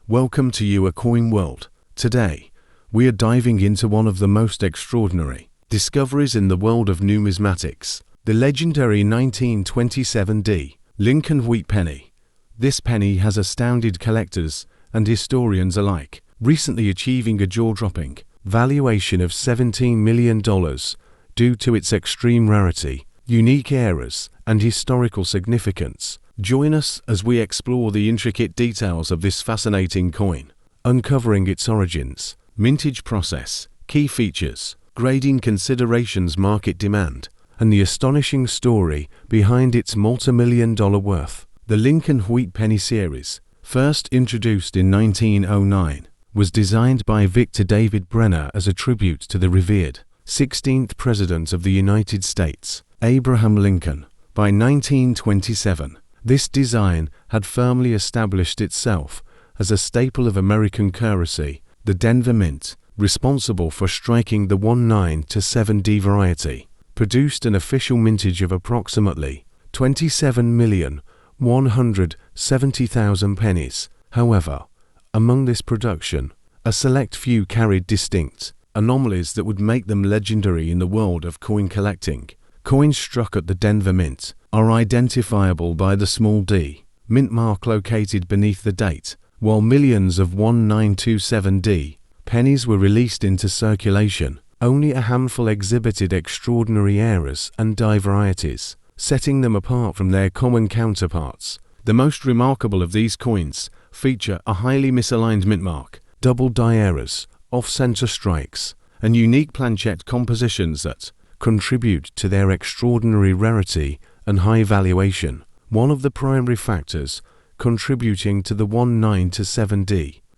Welcome to You A Coin World. Today, we are diving into one of the most extraordinary discoveries in the world of numismatics, the legendary 1927 Lincoln Wheat penny. This penny has astounded collectors and historians alike, recently achieving a jaw-dropping valuation of $17 million due to its extreme rarity, unique eras, and historical significance. Join us as we explore the intricate details of this fascinating coin, uncovering its origins, mintage process, key features, grading considerations, market demand, and the astonishing story behind its multi-million-dollar worth. The Lincoln Wheat Penny series, first introduced in 1909, was designed by Victor David Brenner as a tribute to the revered 16th President of the United States, Abraham Lincoln. By 1927, this design had firmly established itself as a staple of American currency. The Denver Mint, responsible for striking the 1927 variety, produced an official mintage of approximately 27,170,000 pennies. However, among this production, a select few carried distinct anomalies that would make them legendary in the world of coin collecting. Coins struck at the Denver Mint are identifiable by the small d mint mark located beneath the date, while millions of 1927 pennies were released into circulation. Only a handful exhibited extraordinary eras and die varieties, setting them apart from their common counterparts. The most remarkable of these coins feature a highly misaligned mint mark, double die eras, off-center strikes, and unique planchet compositions that contribute to their extraordinary rarity and high valuation. One of the primary factors contributing to the 1927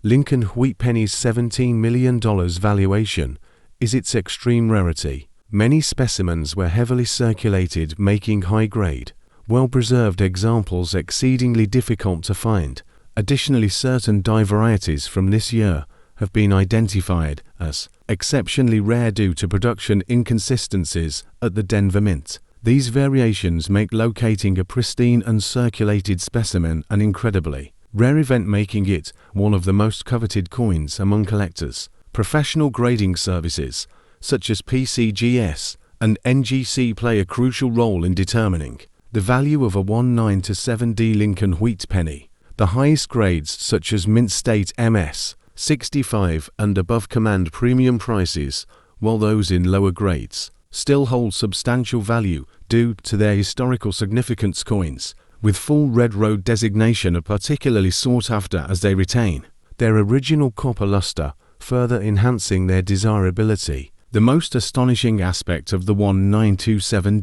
Lincoln Wheat penny's $17 million valuation is its extreme rarity. Many specimens were heavily circulated, making high-grade, well-preserved examples exceedingly difficult to find. Additionally, certain die varieties from this year have been identified as exceptionally rare due to production inconsistencies at the Denver Mint. These variations make locating a pristine uncirculated specimen an incredibly rare event, making it one of the most coveted coins among collectors. Professional grading services such as PCGS and NGC play a crucial role in determining the value of a 1927 Lincoln Wheat penny. The highest grades, such as Mint State MS 65 and above, command premium prices, while those in lower grades still hold substantial value due to their historical significance. Coins with full red road designation are particularly sought after as they retain their original copper luster, further enhancing their desirability. The most astonishing aspect of the 1927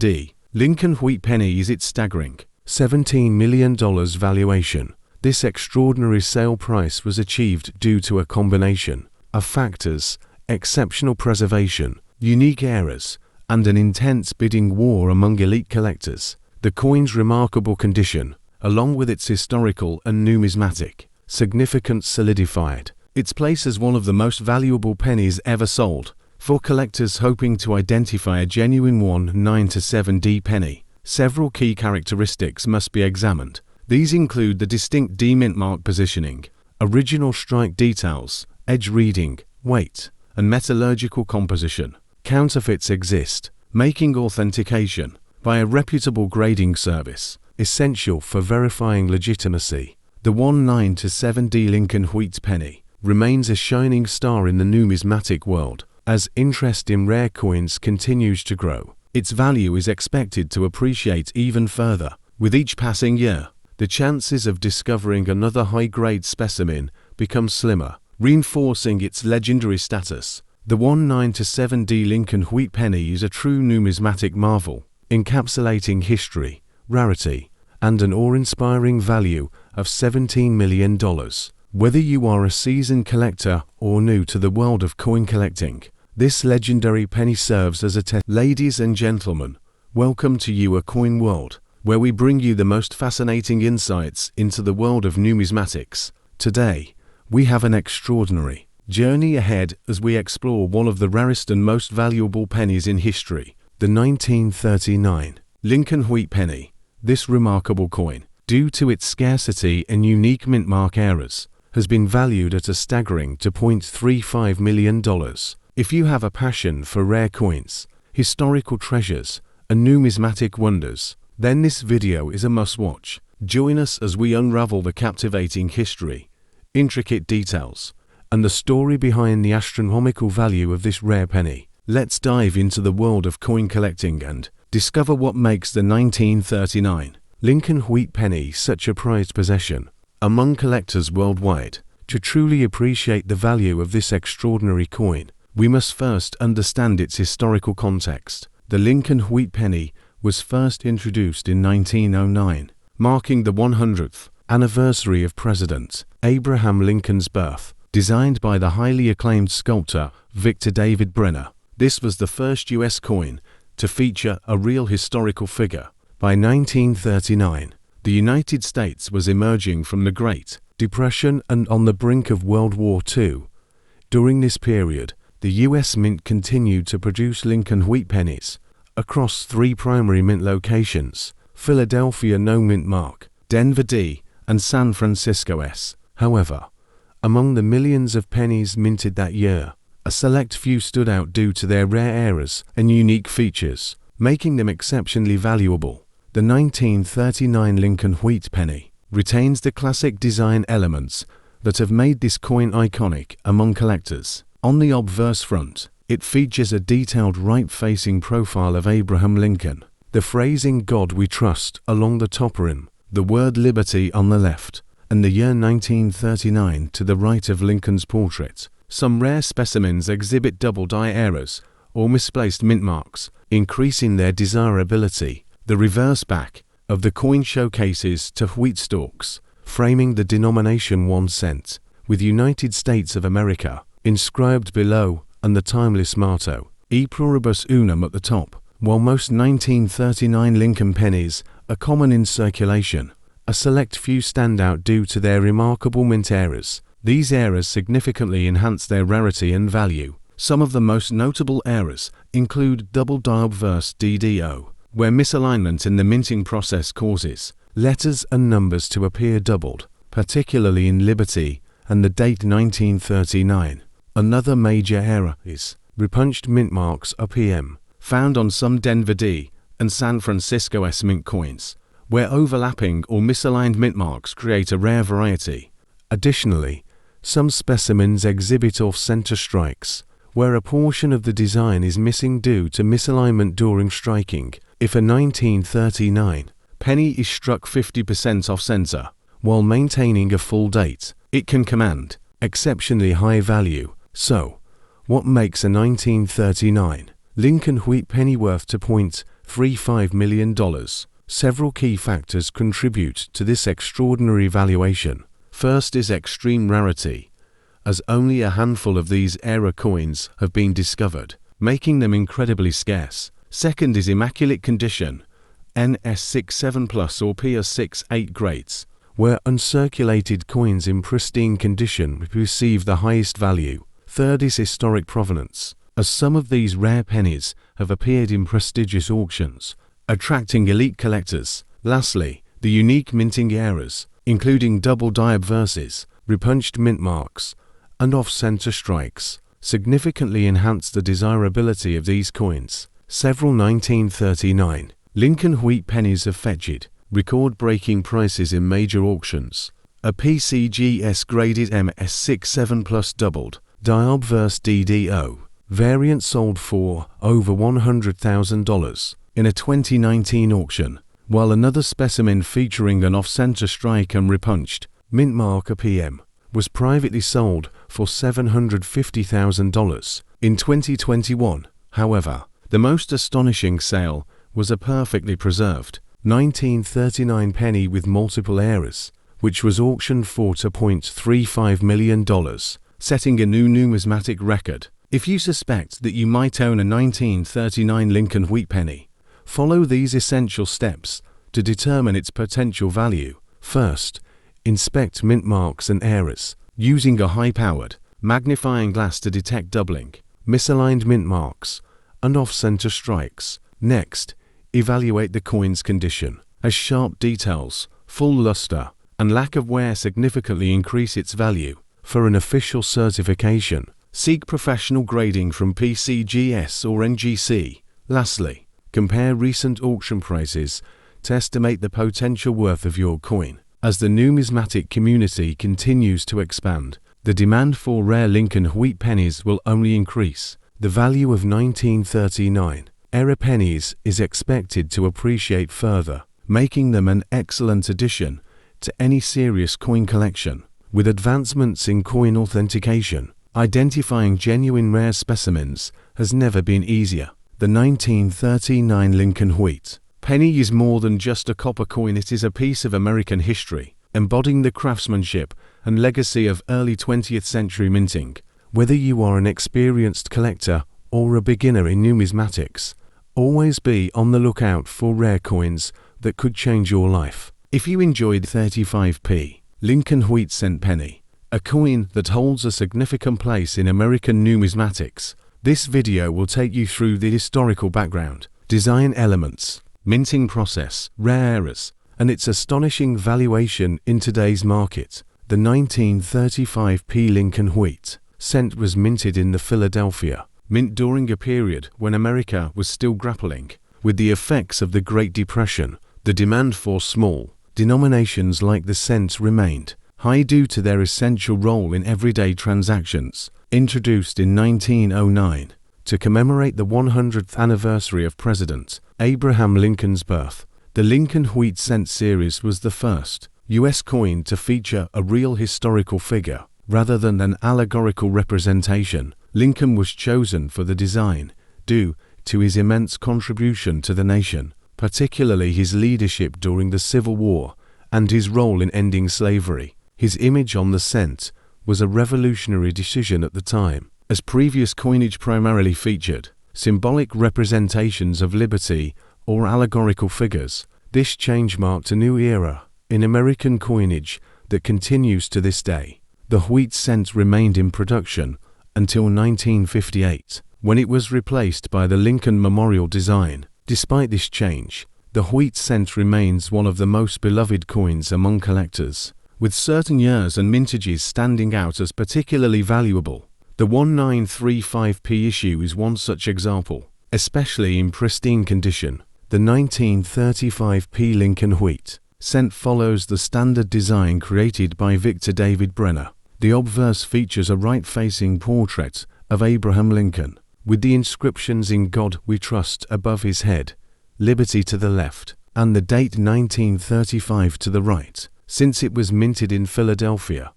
Lincoln Wheat penny is its staggering $17 million valuation. This extraordinary sale price was achieved due to a combination of factors: exceptional preservation, unique eras, and an intense bidding war among elite collectors. The coin's remarkable condition, along with its historical and numismatic significance, solidified its place as one of the most valuable pennies ever sold. For collectors hoping to identify a genuine 1927 penny, several key characteristics must be examined. These include the distinct D mint mark positioning, original strike details, edge reading, weight, and metallurgical composition. Counterfeits exist, making authentication by a reputable grading service essential for verifying legitimacy. The 1927 Lincoln Wheat penny remains a shining star in the numismatic world. As interest in rare coins continues to grow, its value is expected to appreciate even further. With each passing year, the chances of discovering another high-grade specimen become slimmer, reinforcing its legendary status. The 1927 Lincoln Wheat penny is a true numismatic marvel, encapsulating history, rarity, and an awe-inspiring value of $17 million. Whether you are a seasoned collector or new to the world of coin collecting, this legendary penny serves as a test. Ladies and gentlemen, welcome to You A Coin World, where we bring you the most fascinating insights into the world of numismatics. Today, we have an extraordinary journey ahead as we explore one of the rarest and most valuable pennies in history, the 1939 Lincoln Wheat penny. This remarkable coin, due to its scarcity and unique mint mark eras, has been valued at a staggering $2.35 million. If you have a passion for rare coins, historical treasures, and numismatic wonders, then this video is a must-watch. Join us as we unravel the captivating history, intricate details, and the story behind the astronomical value of this rare penny. Let's dive into the world of coin collecting and discover what makes the 1939 Lincoln wheat penny such a prized possession among collectors worldwide. To truly appreciate the value of this extraordinary coin, we must first understand its historical context. The Lincoln wheat penny was first introduced in 1909, marking the 100th anniversary of President Abraham Lincoln's birth. Designed by the highly acclaimed sculptor Victor David Brenner, this was the first U.S. coin to feature a real historical figure. By 1939, the United States was emerging from the Great Depression and on the brink of World War II. During this period, the U.S. Mint continued to produce Lincoln wheat pennies across three primary mint locations: Philadelphia No Mint Mark, Denver D, and San Francisco S. However, among the millions of pennies minted that year, a select few stood out due to their rare errors and unique features, making them exceptionally valuable. The 1939 Lincoln wheat penny retains the classic design elements that have made this coin iconic among collectors. On the obverse front, it features a detailed right-facing profile of Abraham Lincoln, the phrase "In God We Trust" along the top rim, the word "Liberty" on the left, and the year 1939 to the right of Lincoln's portrait. Some rare specimens exhibit double-die errors or misplaced mint marks, increasing their desirability. The reverse back of the coin showcases two wheat stalks, framing the denomination 1 cent, with United States of America inscribed below and the timeless motto, E pluribus unum, at the top. While most 1939 Lincoln pennies are common in circulation, a select few stand out due to their remarkable mint errors. These errors significantly enhance their rarity and value. Some of the most notable errors include double die obverse DDO, where misalignment in the minting process causes letters and numbers to appear doubled, particularly in Liberty and the date 1939. Another major error is repunched mint marks (PM), found on some Denver D and San Francisco S mint coins, where overlapping or misaligned mint marks create a rare variety. Additionally, some specimens exhibit off-center strikes, where a portion of the design is missing due to misalignment during striking. If a 1939 penny is struck 50% off-center while maintaining a full date, it can command exceptionally high value. So, what makes a 1939 Lincoln wheat penny worth $2.35 million? Several key factors contribute to this extraordinary valuation. First is extreme rarity, as only a handful of these era coins have been discovered, making them incredibly scarce. Second is immaculate condition, NS67+ or PS68 grades, where uncirculated coins in pristine condition receive the highest value. Third is historic provenance, as some of these rare pennies have appeared in prestigious auctions, attracting elite collectors. Lastly, the unique minting errors, including double die obverses, repunched mint marks, and off-center strikes, significantly enhance the desirability of these coins. Several 1939 Lincoln wheat pennies have fetched record-breaking prices in major auctions. A PCGS graded MS67+ doubled die obverse DDO variant sold for over $100,000 in a 2019 auction, while another specimen featuring an off-center strike and repunched mint mark (PM) was privately sold for $750,000 in 2021. However, the most astonishing sale was a perfectly preserved 1939 penny with multiple errors, which was auctioned for $2.35 million, setting a new numismatic record. If you suspect that you might own a 1939 Lincoln wheat penny, follow these essential steps to determine its potential value. First, inspect mint marks and errors, using a high-powered magnifying glass to detect doubling, misaligned mint marks, and off-center strikes. Next, evaluate the coin's condition, as sharp details, full luster, and lack of wear significantly increase its value. For an official certification, seek professional grading from PCGS or NGC. Lastly, compare recent auction prices to estimate the potential worth of your coin. As the numismatic community continues to expand, the demand for rare Lincoln wheat pennies will only increase. The value of 1939 era pennies is expected to appreciate further, making them an excellent addition to any serious coin collection. With advancements in coin authentication, identifying genuine rare specimens has never been easier. The 1939 Lincoln wheat penny is more than just a copper coin. It is a piece of American history, embodying the craftsmanship and legacy of early 20th century minting. Whether you are an experienced collector or a beginner in numismatics, always be on the lookout for rare coins that could change your life. If you enjoyed 35p Lincoln wheat cent penny, a coin that holds a significant place in American numismatics, this video will take you through the historical background, design elements, minting process, rare errors, and its astonishing valuation in today's market. The 1935p Lincoln wheat cent was minted in the Philadelphia Mint during a period when America was still grappling with the effects of the Great Depression. The demand for small denominations like the cent remained high due to their essential role in everyday transactions. Introduced in 1909 to commemorate the 100th anniversary of President Abraham Lincoln's birth, the Lincoln wheat cent series was the first U.S. coin to feature a real historical figure rather than an allegorical representation. Lincoln was chosen for the design due to his immense contribution to the nation, particularly his leadership during the Civil War and his role in ending slavery. His image on the cent was a revolutionary decision at the time, as previous coinage primarily featured symbolic representations of liberty or allegorical figures. This change marked a new era in American coinage that continues to this day. The wheat cent remained in production until 1958, when it was replaced by the Lincoln Memorial design. Despite this change, the wheat cent remains one of the most beloved coins among collectors, with certain years and mintages standing out as particularly valuable. The 1935p issue is one such example, especially in pristine condition. The 1935p Lincoln wheat cent follows the standard design created by Victor David Brenner. The obverse features a right-facing portrait of Abraham Lincoln, with the inscriptions "In God We Trust" above his head, "Liberty" to the left, and the date 1935 to the right. Since it was minted in Philadelphia,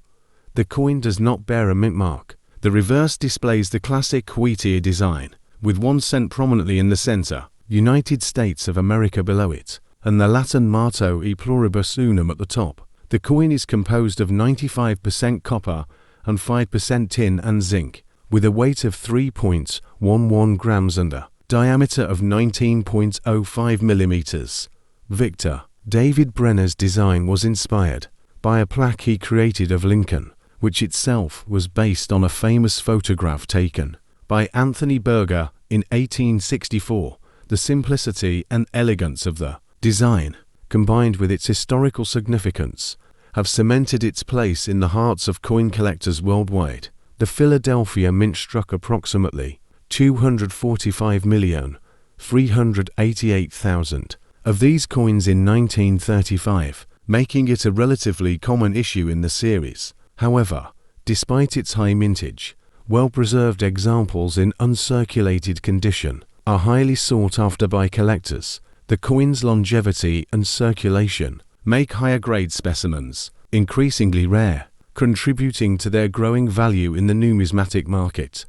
the coin does not bear a mint mark. The reverse displays the classic wheat ear design, with 1 cent prominently in the center, United States of America below it, and the Latin motto "E pluribus unum" at the top. The coin is composed of 95% copper and 5% tin and zinc, with a weight of 3.11 grams and a diameter of 19.05 millimeters. Victor David Brenner's design was inspired by a plaque he created of Lincoln, which itself was based on a famous photograph taken by Anthony Berger in 1864. The simplicity and elegance of the design, combined with its historical significance, have cemented its place in the hearts of coin collectors worldwide. The Philadelphia Mint struck approximately 245,388,000 of these coins in 1935, making it a relatively common issue in the series. However, despite its high mintage, well-preserved examples in uncirculated condition are highly sought after by collectors. The coin's longevity and circulation make higher-grade specimens increasingly rare, contributing to their growing value in the numismatic market.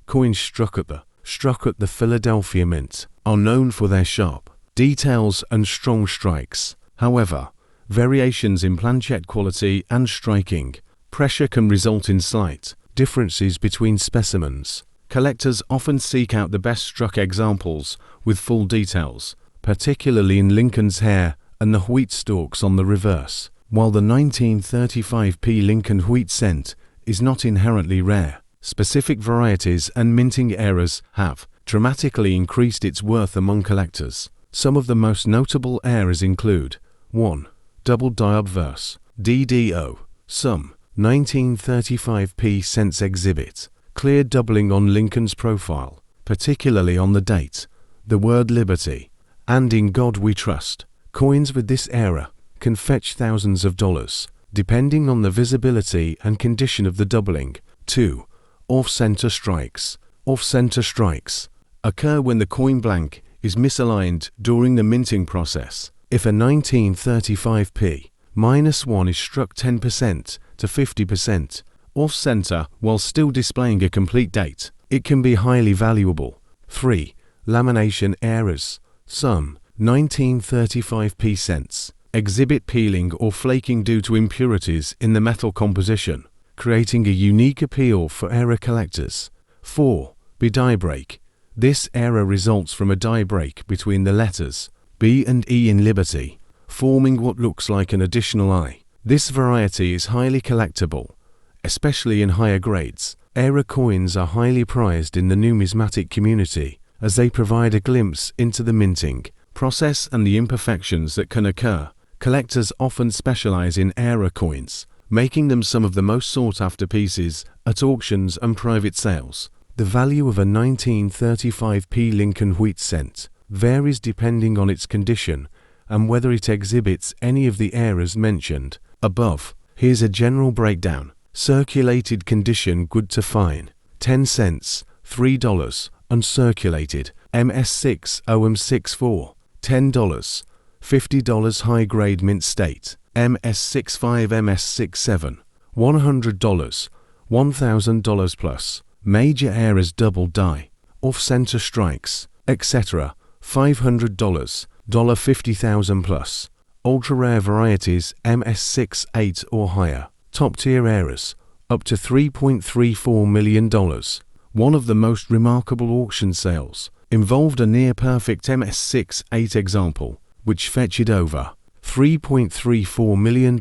Coins struck at the Philadelphia Mint are known for their sharp details and strong strikes. However, variations in planchet quality and striking pressure can result in slight differences between specimens. Collectors often seek out the best struck examples with full details, particularly in Lincoln's hair and the wheat stalks on the reverse. While the 1935p Lincoln wheat cent is not inherently rare, specific varieties and minting errors have dramatically increased its worth among collectors. Some of the most notable errors include: 1. Double die obverse. DDO, sum, 1935p cents exhibit, clear doubling on Lincoln's profile, particularly on the date, the word liberty, and in God we trust. Coins with this era can fetch thousands of dollars, depending on the visibility and condition of the doubling. 2. Off-center strikes. Off-center strikes occur when the coin blank is misaligned during the minting process. If a 1935p -1 is struck 10% to 50% off-center while still displaying a complete date, it can be highly valuable. 3. Lamination errors. Sum, 1935p cents. Exhibit peeling or flaking due to impurities in the metal composition, creating a unique appeal for error collectors. 4. Die break. This error results from a die break between the letters B and E in Liberty, forming what looks like an additional I. This variety is highly collectible, especially in higher grades. Error coins are highly prized in the numismatic community as they provide a glimpse into the minting process and the imperfections that can occur. Collectors often specialize in error coins, making them some of the most sought-after pieces at auctions and private sales. The value of a 1935p Lincoln wheat cent varies depending on its condition and whether it exhibits any of the errors mentioned above. Here's a general breakdown. Circulated condition good to fine, 10 cents, $3. Uncirculated, MS6 OM64, $10. $50 high-grade mint state, MS65 MS67, $100, $1,000 plus. Major errors double die, off-center strikes, etc. $500, $50,000 plus. Ultra-rare varieties MS6 8 or higher. Top-tier errors, up to $3.34 million. One of the most remarkable auction sales involved a near-perfect MS6 8 example, which fetched over $3.34 million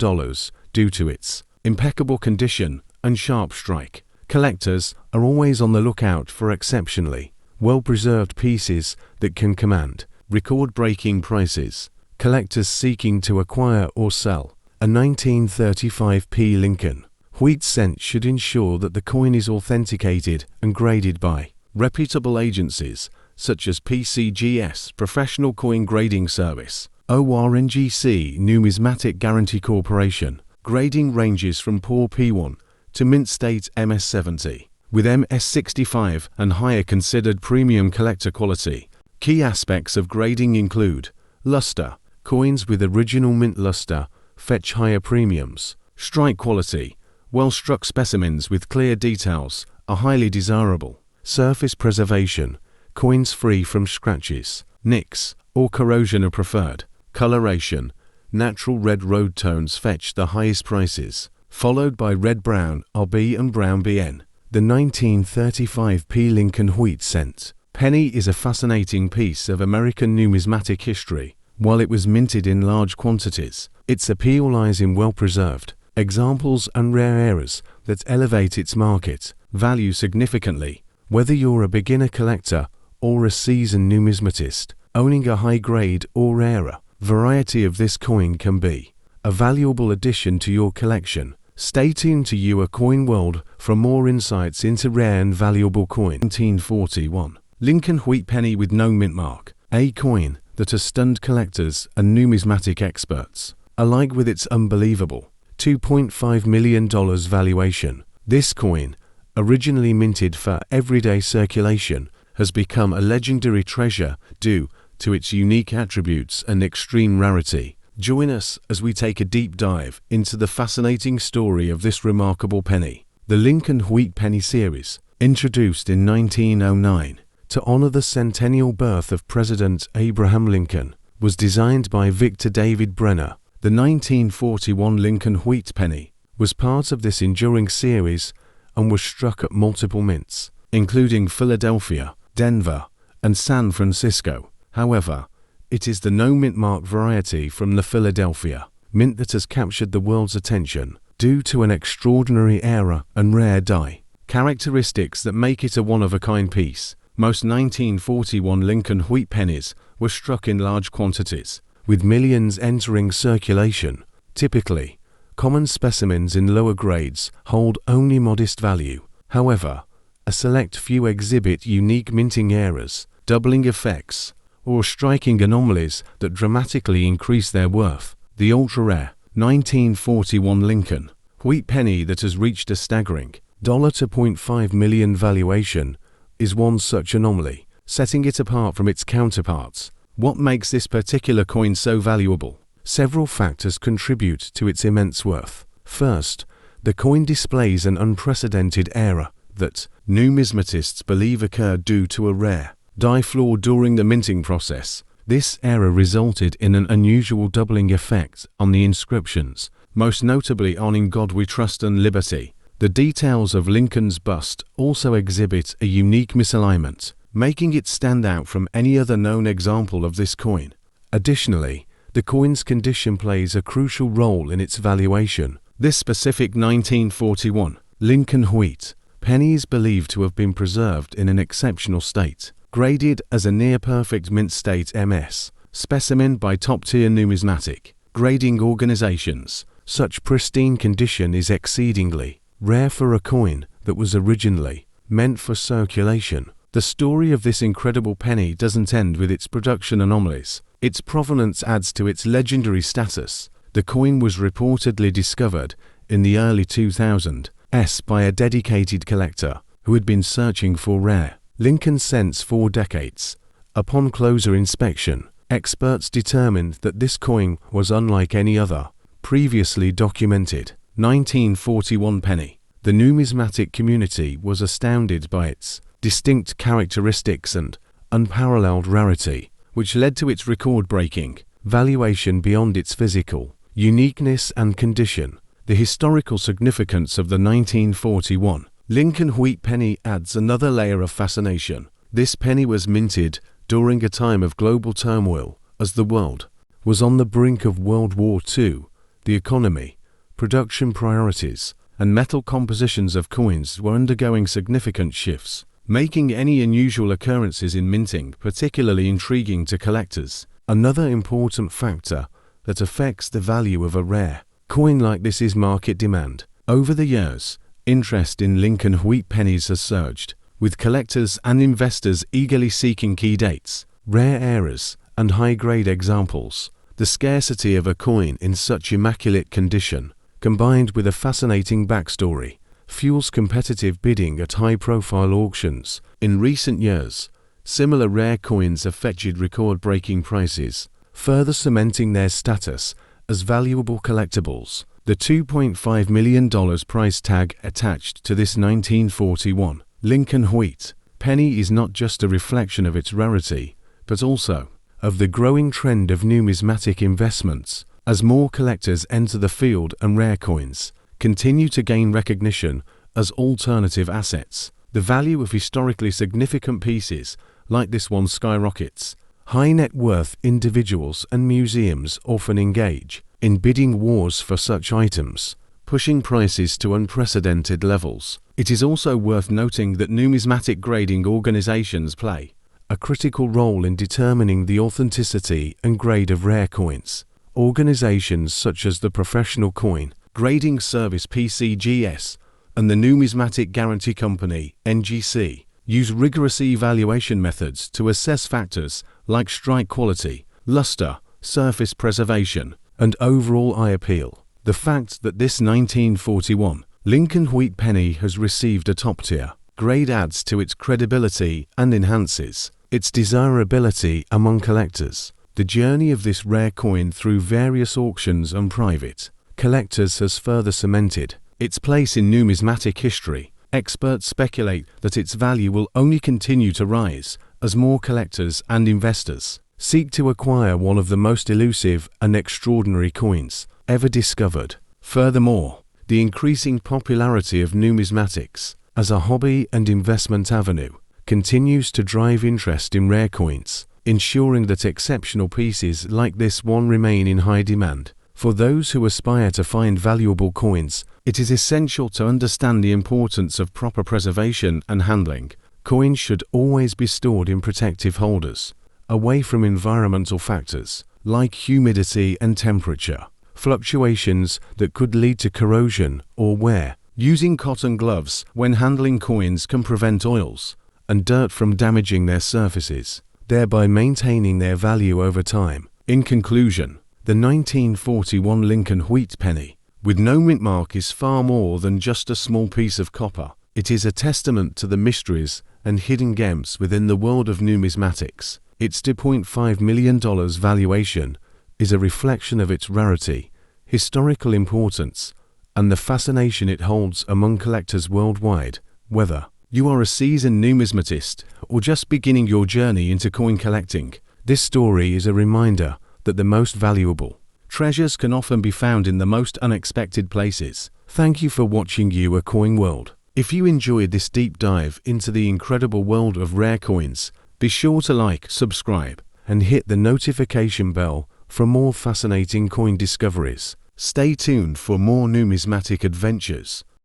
due to its impeccable condition and sharp strike. Collectors are always on the lookout for exceptionally well-preserved pieces that can command record-breaking prices. Collectors seeking to acquire or sell a 1935p Lincoln wheat cent should ensure that the coin is authenticated and graded by reputable agencies such as PCGS Professional Coin Grading Service, ORNGC Numismatic Guarantee Corporation. Grading ranges from poor P1 to mint state MS70, with MS65 and higher considered premium collector quality. Key aspects of grading include luster. Coins with original mint luster fetch higher premiums. Strike quality. Well-struck specimens with clear details are highly desirable. Surface preservation. Coins free from scratches, nicks, or corrosion are preferred. Coloration. Natural red road tones fetch the highest prices, followed by red-brown RB and brown BN. The 1935p Lincoln wheat cent penny is a fascinating piece of American numismatic history. While it was minted in large quantities, its appeal lies in well-preserved examples and rare errors that elevate its market value significantly. Whether you're a beginner collector or a seasoned numismatist, owning a high-grade or rarer variety of this coin can be a valuable addition to your collection. Stay tuned to Your Coin World for more insights into rare and valuable coin. 1941. Lincoln wheat penny with no mint mark. A coin that has stunned collectors and numismatic experts alike with its unbelievable $2.5 million valuation. This coin, originally minted for everyday circulation, has become a legendary treasure due to its unique attributes and extreme rarity. Join us as we take a deep dive into the fascinating story of this remarkable penny. The Lincoln Wheat Penny series, introduced in 1909 to honor the centennial birth of President Abraham Lincoln, was designed by Victor David Brenner. The 1941 Lincoln Wheat Penny was part of this enduring series and was struck at multiple mints, including Philadelphia, Denver, and San Francisco. However, it is the no-mint mark variety from the Philadelphia mint that has captured the world's attention due to an extraordinary era and rare die characteristics that make it a one-of-a-kind piece. Most 1941 Lincoln wheat pennies were struck in large quantities, with millions entering circulation. Typically, Common specimens in lower grades hold only modest value. However, a select few exhibit unique minting errors, doubling effects, or striking anomalies that dramatically increase their worth. The ultra-rare 1941 Lincoln wheat penny that has reached a staggering $2.5 million valuation is one such anomaly, setting it apart from its counterparts. What makes this particular coin so valuable? Several factors contribute to its immense worth. First, the coin displays an unprecedented error that numismatists believe occurred due to a rare die flaw during the minting process. This error resulted in an unusual doubling effect on the inscriptions, most notably on "In God We Trust and Liberty." The details of Lincoln's bust also exhibit a unique misalignment, making it stand out from any other known example of this coin. Additionally, the coin's condition plays a crucial role in its valuation. This specific 1941 Lincoln wheat penny is believed to have been preserved in an exceptional state, graded as a near-perfect mint state MS specimen by top-tier numismatic grading organizations. Such pristine condition is exceedingly rare for a coin that was originally meant for circulation. The story of this incredible penny doesn't end with its production anomalies. Its provenance adds to its legendary status. The coin was reportedly discovered in the early 2000s by a dedicated collector who had been searching for rare Lincoln cents for decades. Upon closer inspection, experts determined that this coin was unlike any other previously documented 1941 penny. The numismatic community was astounded by its distinct characteristics and unparalleled rarity, which led to its record-breaking valuation beyond its physical uniqueness and condition. The historical significance of the 1941 Lincoln wheat penny adds another layer of fascination. This penny was minted during a time of global turmoil, as the world was on the brink of World War II. The economy, production priorities, and metal compositions of coins were undergoing significant shifts, making any unusual occurrences in minting particularly intriguing to collectors. Another important factor that affects the value of a rare coin like this is market demand. Over the years, interest in Lincoln wheat pennies has surged, with collectors and investors eagerly seeking key dates, rare errors, and high-grade examples. The scarcity of a coin in such immaculate condition, combined with a fascinating backstory, fuels competitive bidding at high-profile auctions. In recent years, similar rare coins have fetched record-breaking prices, further cementing their status as valuable collectibles. The $2.5 million price tag attached to this 1941 Lincoln wheat penny is not just a reflection of its rarity, but also of the growing trend of numismatic investments. As more collectors enter the field and rare coins continue to gain recognition as alternative assets, the value of historically significant pieces like this one skyrockets. High net worth individuals and museums often engage in bidding wars for such items, pushing prices to unprecedented levels. It is also worth noting that numismatic grading organizations play a critical role in determining the authenticity and grade of rare coins. Organizations such as the Professional Coin Grading Service (PCGS) and the Numismatic Guarantee Company (NGC) use rigorous evaluation methods to assess factors like strike quality, luster, surface preservation, and overall eye appeal. The fact that this 1941 Lincoln wheat penny has received a top-tier grade adds to its credibility and enhances its desirability among collectors. The journey of this rare coin through various auctions and private collectors has further cemented its place in numismatic history. Experts speculate that its value will only continue to rise as more collectors and investors seek to acquire one of the most elusive and extraordinary coins ever discovered. Furthermore, the increasing popularity of numismatics as a hobby and investment avenue continues to drive interest in rare coins, ensuring that exceptional pieces like this one remain in high demand. For those who aspire to find valuable coins, it is essential to understand the importance of proper preservation and handling. Coins should always be stored in protective holders, away from environmental factors like humidity and temperature. fluctuations that could lead to corrosion or wear. Using cotton gloves when handling coins can prevent oils and dirt from damaging their surfaces, thereby maintaining their value over time. In conclusion, the 1941 Lincoln wheat penny with no mint mark is far more than just a small piece of copper. It is a testament to the mysteries and hidden gems within the world of numismatics. Its $2.5 million valuation is a reflection of its rarity, historical importance, and the fascination it holds among collectors worldwide. Whether you are a seasoned numismatist or just beginning your journey into coin collecting, this story is a reminder that the most valuable treasures can often be found in the most unexpected places. Thank you for watching You A Coin World. If you enjoyed this deep dive into the incredible world of rare coins, be sure to like, subscribe, and hit the notification bell for more fascinating coin discoveries. Stay tuned for more numismatic adventures.